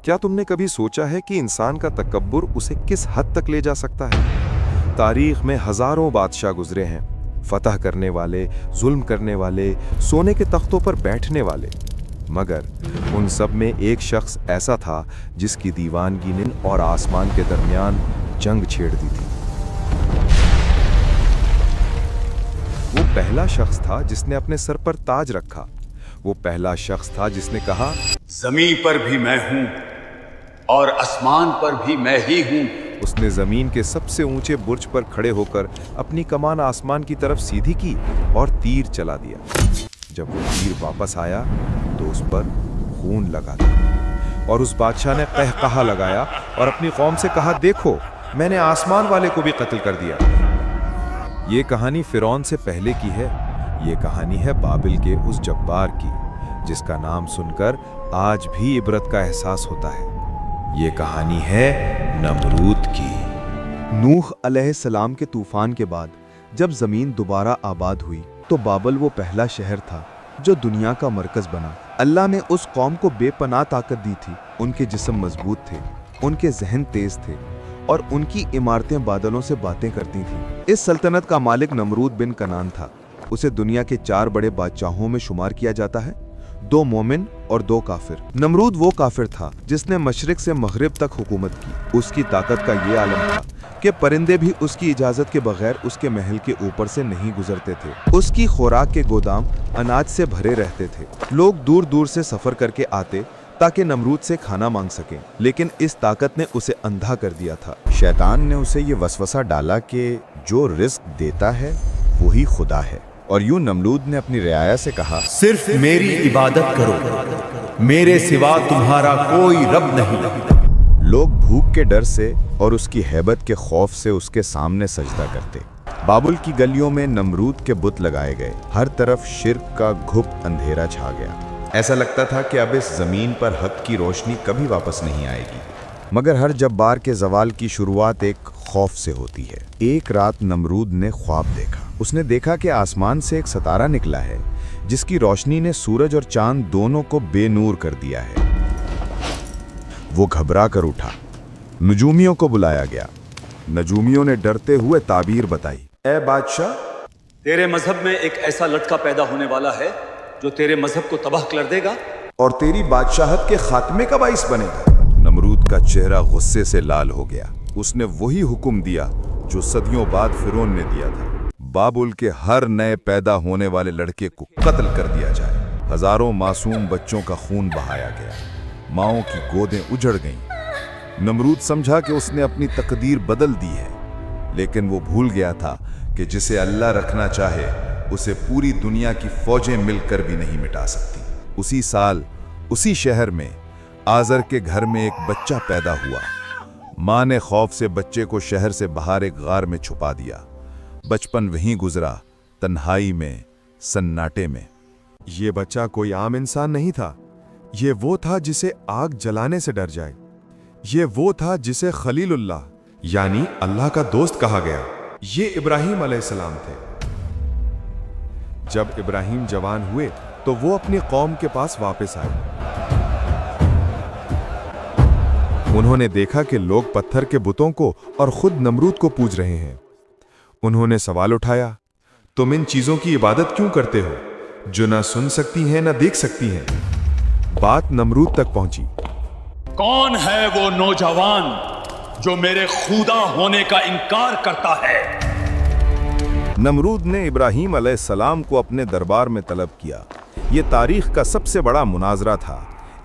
क्या तुमने कभी सोचा है कि इंसान का तकब्बुर उसे किस हद तक ले जा सकता है? तारीख में हजारों बादशाह गुजरे हैं, फतह करने वाले, जुल्म करने वाले, सोने के तख्तों पर बैठने वाले, मगर उन सब में एक शख्स ऐसा था जिसकी दीवानगी ने और आसमान के दरमियान जंग छेड़ दी थी। वो पहला शख्स था जिसने अपने सर पर ताज रखा। वो पहला शख्स था जिसने कहा, जमीन पर भी मैं हूं और आसमान पर भी मैं ही हूं। उसने जमीन के सबसे ऊंचे बुर्ज पर खड़े होकर अपनी कमान आसमान की तरफ सीधी की और तीर चला दिया। जब वो तीर वापस आया तो उस पर खून लगा था और उस बादशाह ने कहकहा लगाया और अपनी कौम से कहा, देखो मैंने आसमान वाले को भी कत्ल कर दिया। ये कहानी फिरौन से पहले की है। ये कहानी है बाबिल के उस जब्बार की जिसका नाम सुनकर आज भी इबरत का एहसास होता है। ये कहानी है नमरूद की। नूह अलैहिस्सलाम के तूफान के बाद जब जमीन दोबारा आबाद हुई तो बाबल वो पहला शहर था जो दुनिया का मरकज बना। अल्लाह ने उस कौम को बेपनाह ताकत दी थी। उनके जिस्म मजबूत थे, उनके जहन तेज थे और उनकी इमारतें बादलों से बातें करती थीं। इस सल्तनत का मालिक नमरूद बिन कनान था। उसे दुनिया के 4 बड़े बादशाहों में शुमार किया जाता है, 2 मोमिन और 2 काफिर। नमरूद वो काफिर था जिसने मशरिक से मगरिब तक हुकूमत की। उसकी ताकत का ये आलम था कि परिंदे भी उसकी इजाजत के बगैर उसके महल के ऊपर से नहीं गुजरते थे। उसकी खुराक के गोदाम अनाज से भरे रहते थे। लोग दूर दूर से सफर करके आते ताकि नमरूद से खाना मांग सकें, लेकिन इस ताकत ने उसे अंधा कर दिया था। शैतान ने उसे ये वसवसा डाला कि जो रिस्क देता है वही खुदा है, और यूं नमरूद ने अपनी रियाया से कहा, सिर्फ मेरी इबादत करो, मेरे सिवा तुम्हारा कोई रब नहीं। लोग भूख के डर से और उसकी हैबत के खौफ से उसके सामने सजदा करते। बाबुल की गलियों में नमरूद के बुत लगाए गए। हर तरफ शिर्क का घुप अंधेरा छा गया। ऐसा लगता था कि अब इस जमीन पर हक की रोशनी कभी वापस नहीं आएगी। मगर हर जब्बार के जवाल की शुरुआत एक खौफ से होती है। एक रात नमरूद ने ख्वाब देखा। उसने देखा कि आसमान से एक सितारा निकला है जिसकी रोशनी ने सूरज और चांद दोनों को बेनूर कर दिया है। वो घबरा कर उठा। नजूमियों को बुलाया गया। नजूमियों ने डरते हुए ताबीर बताई, ए बादशाह, तेरे मजहब में एक ऐसा लड़का पैदा होने वाला है जो तेरे मजहब को तबाह कर देगा और तेरी बादशाहत के खात्मे का बाइस बनेगा। नमरूद का चेहरा गुस्से से लाल हो गया। उसने वही हुक्म दिया जो सदियों बाद फिरौन ने दिया था, बाबुल के हर नए पैदा होने वाले लड़के को कत्ल कर दिया जाए। हजारों मासूम बच्चों का खून बहाया गया। माओं की गोदें उजड़ गईं। नमरूद समझा कि उसने अपनी तकदीर बदल दी है, लेकिन वो भूल गया था कि जिसे अल्लाह रखना चाहे उसे पूरी दुनिया की फौजें मिलकर भी नहीं मिटा सकती। उसी साल उसी शहर में आजर के घर में एक बच्चा पैदा हुआ। माँ ने खौफ से बच्चे को शहर से बाहर एक गार में छुपा दिया। बचपन वहीं गुजरा, तन्हाई में, सन्नाटे में। ये बच्चा कोई आम इंसान नहीं था। ये वो था जिसे आग जलाने से डर जाए। ये वो था जिसे खलीलुल्लाह यानी अल्लाह का दोस्त कहा गया। ये इब्राहिम अलैहिस्सलाम थे। जब इब्राहिम जवान हुए तो वो अपनी कौम के पास वापस आए। उन्होंने देखा कि लोग पत्थर के बुतों को और खुद नमरूद को पूज रहे हैं। उन्होंने सवाल उठाया, तुम इन चीजों की इबादत क्यों करते हो जो ना सुन सकती हैं ना देख सकती हैं? बात नमरूद तक पहुंची। कौन है वो नौजवान जो मेरे खुदा होने का इनकार करता है? नमरूद ने इब्राहिम अलैहिस्सलाम को अपने दरबार में तलब किया। ये तारीख का सबसे बड़ा मुनाजरा था।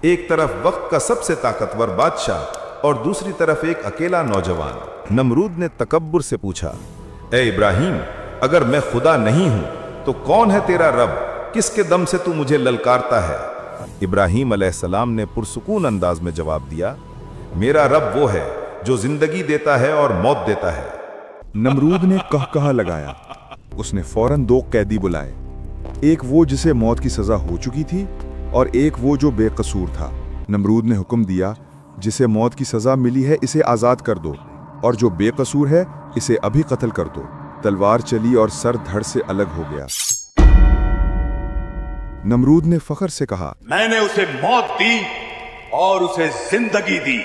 एक तरफ वक्त का सबसे ताकतवर बादशाह और दूसरी तरफ एक अकेला नौजवान। नमरूद ने तकब्बुर से पूछा, ए इब्राहिम, अगर मैं खुदा नहीं हूं तो कौन है तेरा रब? किसके दम से तू मुझे ललकारता है? इब्राहिम अलैहिस्सलाम ने पुरसुकून अंदाज में जवाब दिया, मेरा रब वो है जो जिंदगी देता है और मौत देता है। नमरूद ने कहकहा लगाया। उसने फौरन 2 कैदी बुलाए, एक वो जिसे मौत की सजा हो चुकी थी और एक वो जो बेकसूर था। नमरूद ने हुक्म दिया, जिसे मौत की सजा मिली है इसे आजाद कर दो और जो बेकसूर है इसे अभी कत्ल कर दो। तलवार चली और सर धड़ से अलग हो गया। नमरूद ने फख्र से कहा, मैंने उसे मौत दी और उसे जिंदगी दी।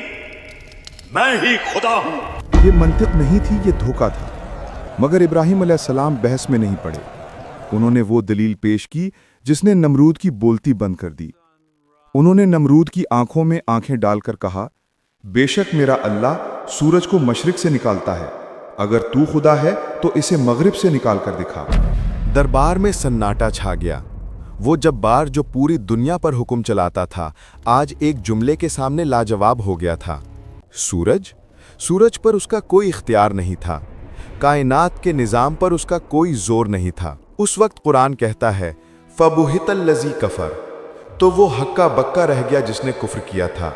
मैं ही खुदा हूं। ये मंतिक नहीं थी, ये धोखा था। मगर इब्राहिम अलैहिस्सलाम बहस में नहीं पड़े। उन्होंने वो दलील पेश की जिसने नमरूद की बोलती बंद कर दी। उन्होंने नमरूद की आंखों में आंखें डालकर कहा, बेशक मेरा अल्लाह सूरज को मशरिक से निकालता है। अगर तू खुदा है तो इसे मगरिब से निकाल कर दिखा। दरबार में सन्नाटा छा गया। वो जब्बार जो पूरी दुनिया पर हुक्म चलाता था, आज एक जुमले के सामने लाजवाब हो गया था। सूरज? सूरज पर उसका कोई इख्तियार नहीं था। कायनात के निज़ाम पर उसका कोई जोर नहीं था। उस वक्त कुरान कहता है, फबुहितल लज़ी कफ़र, तो वो हक्का बक्का रह गया जिसने कुफ्र किया था।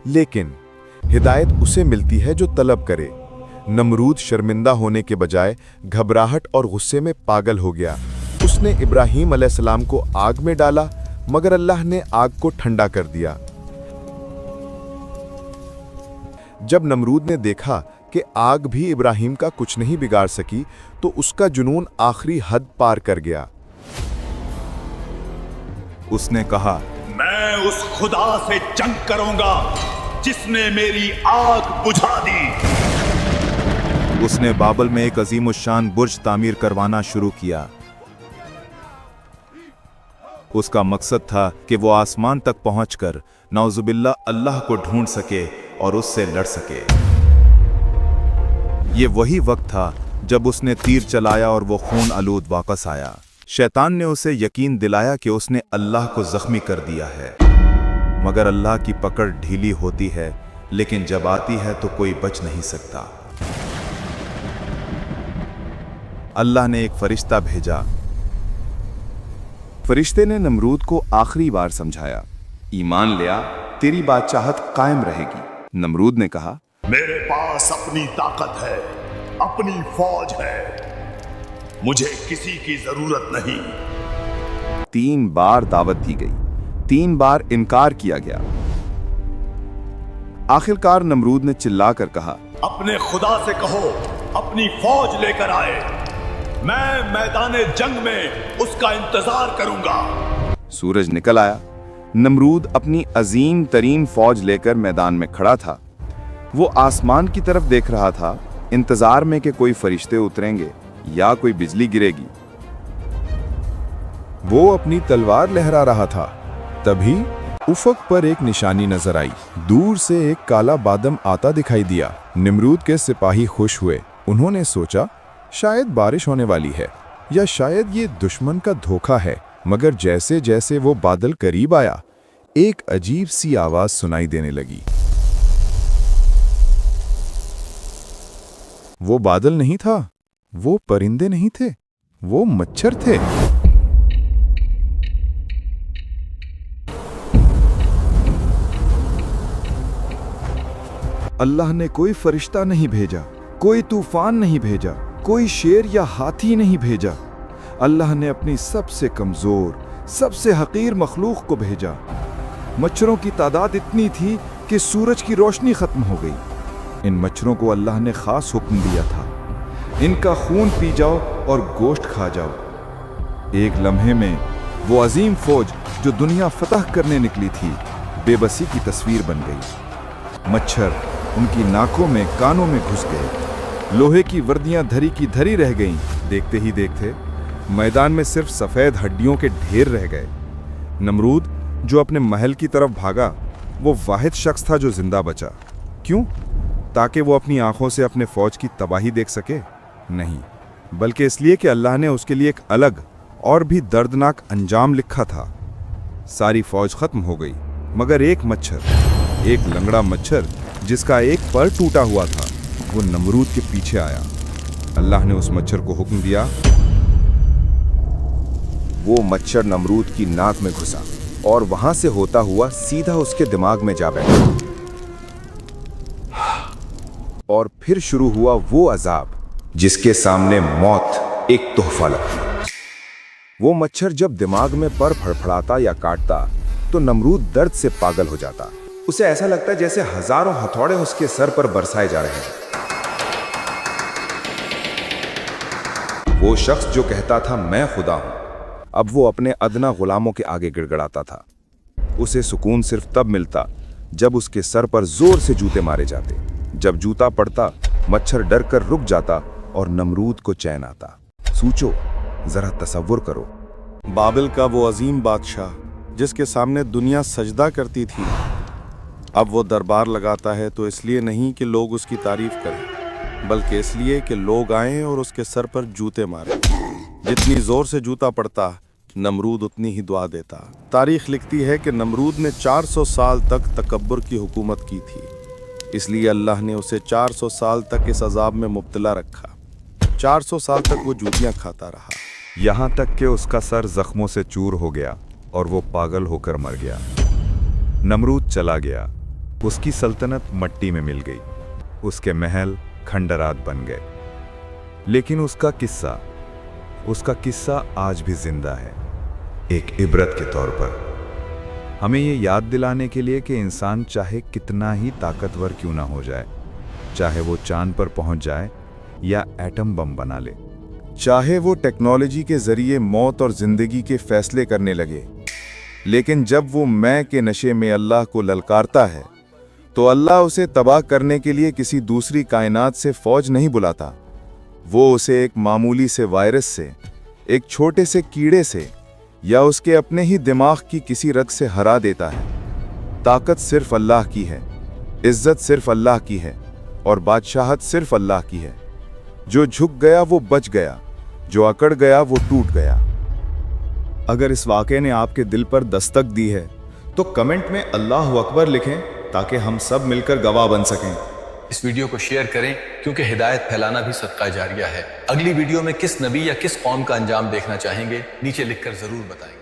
लेकिन हिदायत उसे मिलती है जो तलब करे। नमरूद शर्मिंदा होने के बजाय घबराहट और गुस्से में पागल हो गया। उसने इब्राहीम अलैहिस्सलाम को आग में डाला, मगर अल्लाह ने आग को ठंडा कर दिया। जब नमरूद ने देखा कि आग भी इब्राहीम का कुछ नहीं बिगाड़ सकी, तो उसका जुनून आखिरी हद पार कर गया। उसने कहा, मैं उस खुदा से जंग करूंगा जिसने मेरी आग बुझा दी। उसने बाबल में एक अजीमुशान बुर्ज तामीर करवाना शुरू किया। उसका मकसद था कि वो आसमान तक पहुंचकर नौजुबिल्ला अल्लाह को ढूंढ सके और उससे लड़ सके। ये वही वक्त था जब उसने तीर चलाया और वो खून आलूद वापस आया। शैतान ने उसे यकीन दिलाया कि उसने अल्लाह को जख्मी कर दिया है, मगर अल्लाह की पकड़ ढीली होती है, लेकिन जब आती है तो कोई बच नहीं सकता। अल्लाह ने एक फरिश्ता भेजा। फरिश्ते ने नमरूद को आखिरी बार समझाया, ईमान ले आ, तेरी बादशाहत कायम रहेगी। नमरूद ने कहा, मेरे पास अपनी ताकत है, अपनी फौज है, मुझे किसी की जरूरत नहीं। 3 बार दावत दी गई, 3 बार इनकार किया गया। आखिरकार नमरूद ने चिल्लाकर कहा, अपने खुदा से कहो अपनी फौज लेकर आए, मैं मैदान जंग में उसका इंतजार करूंगा। सूरज निकल आया। नमरूद अपनी अजीम तरीन फौज लेकर मैदान में खड़ा था। वो आसमान की तरफ देख रहा था, इंतजार में कि कोई फरिश्ते उतरेंगे या कोई बिजली गिरेगी। वो अपनी तलवार लहरा रहा था। तभी उफक पर एक निशानी नजर आई। दूर से एक काला बादम आता दिखाई दिया। नमरूद के सिपाही खुश हुए। उन्होंने सोचा, शायद बारिश होने वाली है या शायद ये दुश्मन का धोखा है। मगर जैसे जैसे वो बादल करीब आया, एक अजीब सी आवाज सुनाई देने लगी। वो बादल नहीं था, वो परिंदे नहीं थे, वो मच्छर थे। अल्लाह ने कोई फरिश्ता नहीं भेजा, कोई तूफान नहीं भेजा, कोई शेर या हाथी नहीं भेजा। अल्लाह ने अपनी सबसे कमजोर, सबसे हकीर मखलूक को भेजा। मच्छरों की तादाद इतनी थी कि सूरज की रोशनी खत्म हो गई। इन मच्छरों को अल्लाह ने खास हुक्म दिया था, इनका खून पी जाओ और गोश्त खा जाओ। एक लम्हे में वो अजीम फौज जो दुनिया फतह करने निकली थी, बेबसी की तस्वीर बन गई। मच्छर उनकी नाकों में, कानों में घुस गए। लोहे की वर्दियां धरी की धरी रह गईं। देखते ही देखते मैदान में सिर्फ सफेद हड्डियों के ढेर रह गए। नमरूद जो अपने महल की तरफ भागा, वो वाहिद शख्स था जो जिंदा बचा। क्यों? ताकि वो अपनी आंखों से अपने फौज की तबाही देख सके? नहीं, बल्कि इसलिए कि अल्लाह ने उसके लिए एक अलग और भी दर्दनाक अंजाम लिखा था। सारी फौज खत्म हो गई, मगर एक मच्छर, एक लंगड़ा मच्छर जिसका एक पर टूटा हुआ था, वो नमरूद के पीछे आया। अल्लाह ने उस मच्छर को हुक्म दिया। वो मच्छर नमरूद की नाक में घुसा और वहां से होता हुआ सीधा उसके दिमाग में जा बैठा। और फिर शुरू हुआ वो अजाब जिसके सामने मौत एक तोहफा लगती। वो मच्छर जब दिमाग में पर फड़फड़ाता या काटता तो नमरूद दर्द से पागल हो जाता। उसे ऐसा लगता जैसे हजारों हथौड़े उसके सर पर बरसाए जा रहे हैं। वो शख्स जो कहता था मैं खुदा हूं, अब वो अपने अदना गुलामों के आगे गिड़गिड़ाता था। उसे सुकून सिर्फ तब मिलता जब उसके सर पर जोर से जूते मारे जाते। जब जूता पड़ता, मच्छर डर कर रुक जाता और नमरूद को चैन आता। सोचो, जरा तसव्वुर करो। बाबिल का वो अजीम बादशाह जिसके सामने दुनिया सजदा करती थी, अब वो दरबार लगाता है तो इसलिए नहीं कि लोग उसकी तारीफ करें, बल्कि इसलिए कि लोग आएं और उसके सर पर जूते मारें। जितनी जोर से जूता पड़ता, नमरूद उतनी ही दुआ देता। तारीख लिखती है कि नमरूद ने 400 साल तक तकब्बुर की हुकूमत की थी, इसलिए अल्लाह ने उसे 400 साल तक इस अजाब में मुब्तला रखा। 400 साल तक वो जूतियां खाता रहा, यहाँ तक कि उसका सर जख्मों से चूर हो गया और वो पागल होकर मर गया। नमरूद चला गया, उसकी सल्तनत मट्टी में मिल गई, उसके महल खंडरात बन गए। लेकिन उसका किस्सा आज भी जिंदा है, एक इबरत के तौर पर, हमें ये याद दिलाने के लिए कि इंसान चाहे कितना ही ताकतवर क्यों ना हो जाए, चाहे वो चांद पर पहुंच जाए या एटम बम बना ले, चाहे वो टेक्नोलॉजी के जरिए मौत और जिंदगी के फैसले करने लगे, लेकिन जब वो मैं के नशे में अल्लाह को ललकारता है तो अल्लाह उसे तबाह करने के लिए किसी दूसरी कायनात से फौज नहीं बुलाता। वो उसे एक मामूली से वायरस से, एक छोटे से कीड़े से या उसके अपने ही दिमाग की किसी रग से हरा देता है। ताकत सिर्फ अल्लाह की है, इज्जत सिर्फ अल्लाह की है और बादशाहत सिर्फ अल्लाह की है। जो झुक गया वो बच गया, जो अकड़ गया वो टूट गया। अगर इस वाक़े ने आपके दिल पर दस्तक दी है तो कमेंट में अल्लाह अकबर लिखें ताकि हम सब मिलकर गवाह बन सकें। इस वीडियो को शेयर करें क्योंकि हिदायत फैलाना भी सदका जारिया है। अगली वीडियो में किस नबी या किस कौम का अंजाम देखना चाहेंगे, नीचे लिखकर जरूर बताएं।